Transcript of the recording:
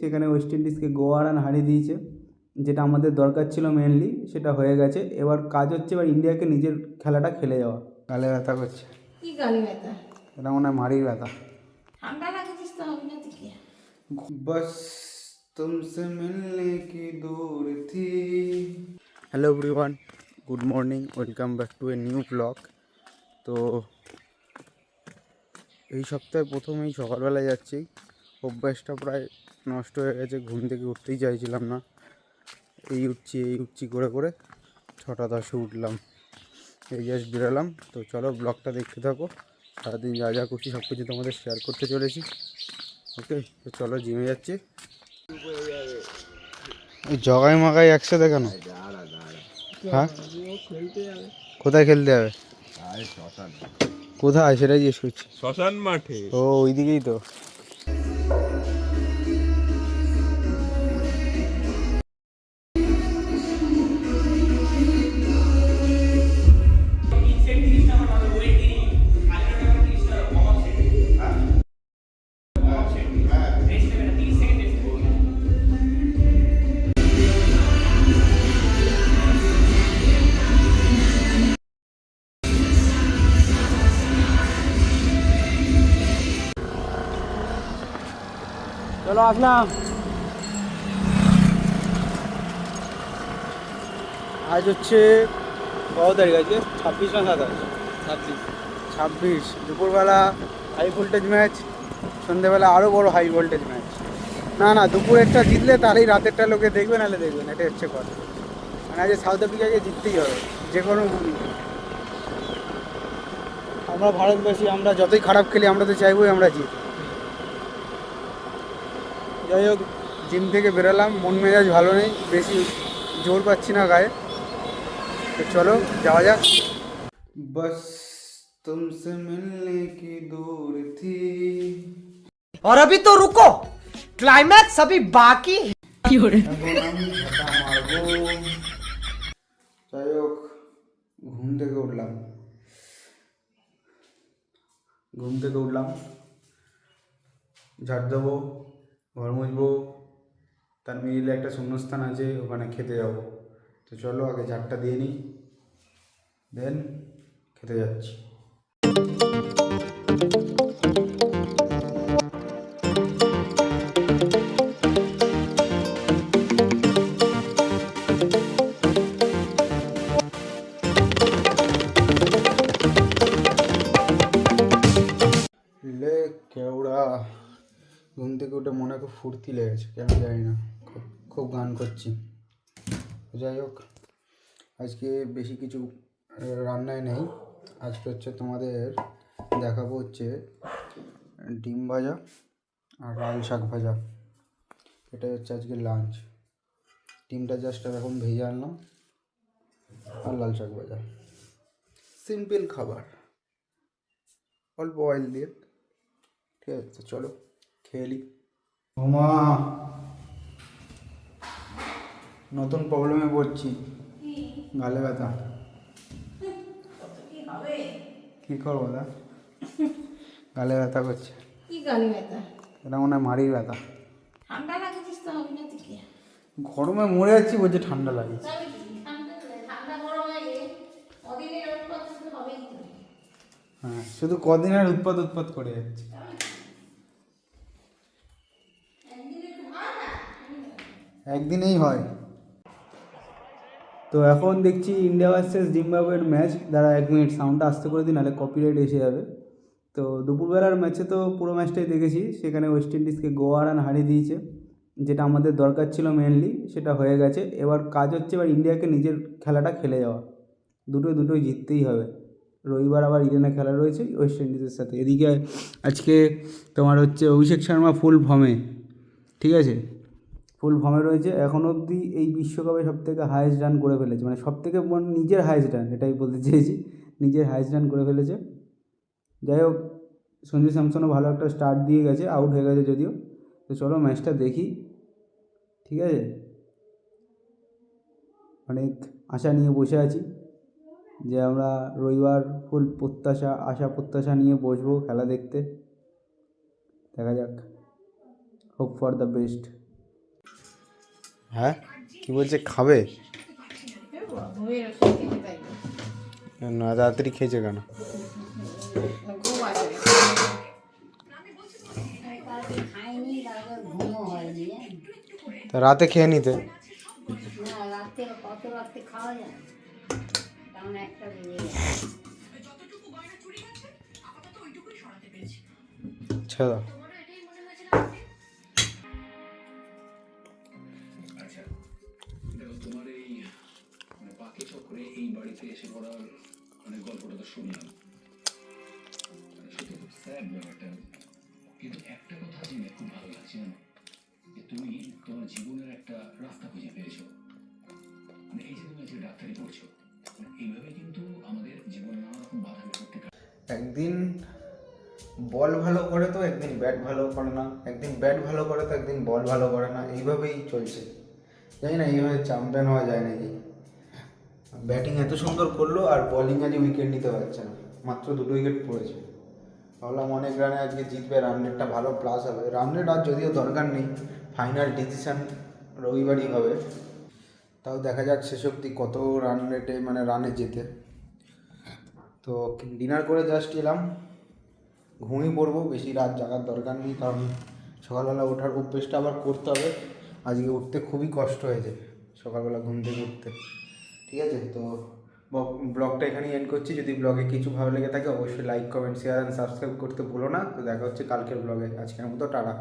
সেখানে West ইন্ডিজকে Goa run হারিয়ে দিয়েছে, যেটা আমাদের দরকার ছিল মেনলি, সেটা হয়ে গেছে। এবার কাজ হচ্ছে এবার ইন্ডিয়াকে নিজের খেলাটা খেলে যাওয়া। গালে ব্যথা করছে। কি গালে ব্যথা? এটা মনে হয় মারির ব্যথা। ঠান্ডা লাগেছিস তো হবে না থেকে। बस तुमसे मिलने की दूर थी। Hello everyone, good morning, welcome back to a new blog. তো এই সপ্তাহে প্রথমেই সকালবেলা যাচ্ছি। অভ্যাসটা প্রায় নষ্ট হয়ে গেছে, ঘুম থেকে উঠতেই চাইছিলাম না। এই উঠছি করে করে 6:10 উঠলাম, এই জাস্ট বেরোলাম। তো চলো ব্লগটা দেখতে থাকো, সারাদিন যা যা করছি সব কিছু তোমাদের শেয়ার করতে চলেছি। ওকে, তো চলো জিমে যাচ্ছি। জগাই মাগাই একসাথে কেন? হ্যাঁ, কোথায় খেলতে যাবে? কোথায় সেটাই জিজ্ঞেস করছি। শ্মশান মাঠে। ও ওইদিকেই তো। চলো আসলাম। আজ হচ্ছে কত তারিখ? আজকে 26 না 27? 26। দুপুরবেলা হাই ভোল্টেজ ম্যাচ, সন্ধ্যেবেলা আরও বড় হাই ভোল্টেজ ম্যাচ। না দুপুরেরটা জিতলে তাহলেই রাতেরটা লোকে দেখবে, নাহলে দেখবেন, এটাই হচ্ছে কথা। মানে আজ সাউথ আফ্রিকাকে জিততেই হবে যে কোনো মূল্যে। আমরা ভারতবাসী, আমরা যতই খারাপ খেলি আমরা তো চাইবই আমরা জিত। যাই হোক, জিম থেকে বেরোলাম, মন মেজাজ ভালো নেই, বেশি জোর পাচ্ছি না গায়ে। তো চলো যাওয়া যাক। बस तुमसे मिलने की दूर थी और अभी तो रुको, क्लाइमैक्स अभी बाकी है। এখন আমি ঝাঁটা মারবো। যাই হোক, ঘুম থেকে উঠলাম, ঝাড় দেবো, ঘর মুছবো, তার মিডিলে একটা শূন্যস্থান আছে, ওখানে খেতে যাব। তো চলো আগে ঝাড়টা দিয়ে নিই, দেন খেতে যাচ্ছি। লে কেওড়া, ঘুম থেকে উঠে মনে খুব ফুর্তি লেগেছে, কেন জানি না, খুব গান করছি। যাই হোক, আজকে বেশি কিছু রান্নায় নেই। আজকে হচ্ছে তোমাদের দেখাবো হচ্ছে ডিম ভাজা আর লাল শাক ভাজা, এটাই হচ্ছে আজকে লাঞ্চ। ডিমটা জাস্ট এরকম ভেজে আনলাম, আর লাল শাক ভাজা, সিম্পল খাবার, অল্প অয়েল দিয়ে। ঠিক আছে, তো চলো খেয়ে নিই। ওমা, নতুন প্রবলেমে পড়ছি, গালে ব্যথা। কি করবো দা, গালে ব্যথা করছে। কি গালে ব্যথা? এটা মনে হয় মারির ব্যথা। ঠান্ডা লাগেছিস তো হবে না থেকে। গরমে মরে যাচ্ছি, বলছে ঠান্ডা লাগছে। ঠান্ডা গরমে অদিনের উৎপাত হবেই তো। হ্যাঁ, শুধু কদিনের উৎপাত করে যাচ্ছে। একদিনেই হয়। তো এখন দেখছি ইন্ডিয়া ভার্সেস জিম্বাবুয়ের ম্যাচ। দাঁড়া 1 মিনিট, সাউন্ডটা আস্তে করে দিন, নাহলে কপিরাইট এসে যাবে। তো দুপুরবেলার ম্যাচে তো পুরো ম্যাচটাই দেখেছি, সেখানে ওয়েস্ট ইন্ডিজকে গোয়া রান হারিয়ে দিয়েছে, যেটা আমাদের দরকার ছিল মেনলি, সেটা হয়ে গেছে। এবার কাজ হচ্ছে এবার ইন্ডিয়াকে নিজের খেলাটা খেলে যাওয়া। দুটোই জিততেই হবে। রবিবার আবার ইডেনে খেলা রয়েছে ওয়েস্ট ইন্ডিজের সাথে। এদিকে আজকে তোমার হচ্ছে অভিষেক শর্মা ফুল ফর্মে, ঠিক আছে, ফুল ফর্মে রয়েছে। এখন অবধি এই বিশ্বকাপে সবথেকে হায়েস্ট রান করে ফেলেছে, মানে সবথেকে নিজের হায়েস্ট রান, এটাই বলতে চেয়েছি, নিজের হায়েস্ট রান করে ফেলেছে। যাই হোক, সঞ্জু স্যামসনও ভালো একটা স্টার্ট দিয়ে গেছে, আউট হয়ে গেছে যদিও। তো চলো ম্যাচটা দেখি, ঠিক আছে। অনেক আশা নিয়ে বসে আছি যে আমরা রবিবার ফুল আশা প্রত্যাশা নিয়ে বসবো খেলা দেখতে। দেখা যাক, হোপ ফর দ্য বেস্ট। হ্যাঁ কি বলছে খাবে? ঘুমের ওষুধ খেতে পাইবে না তাড়াতাড়ি খেয়েছে কেন? ঘুম আসে খাইনি, তারপর ঘুমও হয়নি। তা রাতে খেয়ে নিতে। না, রাত্রে কত রাত্রে খাওয়া যায়? তেমন একটা বেজে গেছে। ছেড়ে দাও। আচ্ছা দেখো তোমার এই মানে পাখি চক্রে এই বাড়িতে এসে পড়ার মানে গল্পটা তো শুনলাম, মানে সত্যি খুব স্যাড ব্যাপারটা, কিন্তু একটা কথা জেনে খুব ভালো লাগছে জানো, যে তুমি তোমার জীবনের একটা রাস্তা খুঁজে পেয়েছো। মানে এই যে তুমি আজকে ডাক্তারি পড়ছো, মানে এইভাবে কিন্তু আমাদের জীবনে নানা রকম বাধা বিপত্তি একদিন বল ভালো করে তো একদিন ব্যাট ভালো করে না, একদিন ব্যাট ভালো করে তো একদিন বল ভালো করে না, এইভাবেই চলছে। জানি না এইভাবে চ্যাম্পিয়ন হওয়া যায় নাকি। ব্যাটিং এত সুন্দর করলো আর বলিং আজ উইকেট নিতে পারছে না, মাত্র 2 উইকেট পড়েছে। ভাবলাম অনেক রানে আজকে জিতবে, রান রেটটা ভালো প্লাস হবে। রান রেট আর যদিও দরকার নেই, ফাইনাল ডিসিশন রবিবারই হবে। তাও দেখা যাক শেষ অবধি কত রান রেটে মানে রানে জেতে। তো ডিনার করে জাস্ট এলাম, ঘুমিয়ে পড়বো, বেশি রাত জাগার দরকার নেই, কারণ সকালবেলা ওঠার অভ্যেসটা আবার করতে হবে। আজকে উঠতে খুবই কষ্ট হয়েছে সকালবেলা ঘুম থেকে উঠতে। ঠিক আছে, তো ব্লগটা এখানেই এন্ড করছি। যদি ব্লগে কিছু ভালো লেগে থাকে অবশ্যই like comment share and subscribe করতে ভুলো না। তো দেখা হচ্ছে কালকের ব্লগে। আজকের মতো টাটা।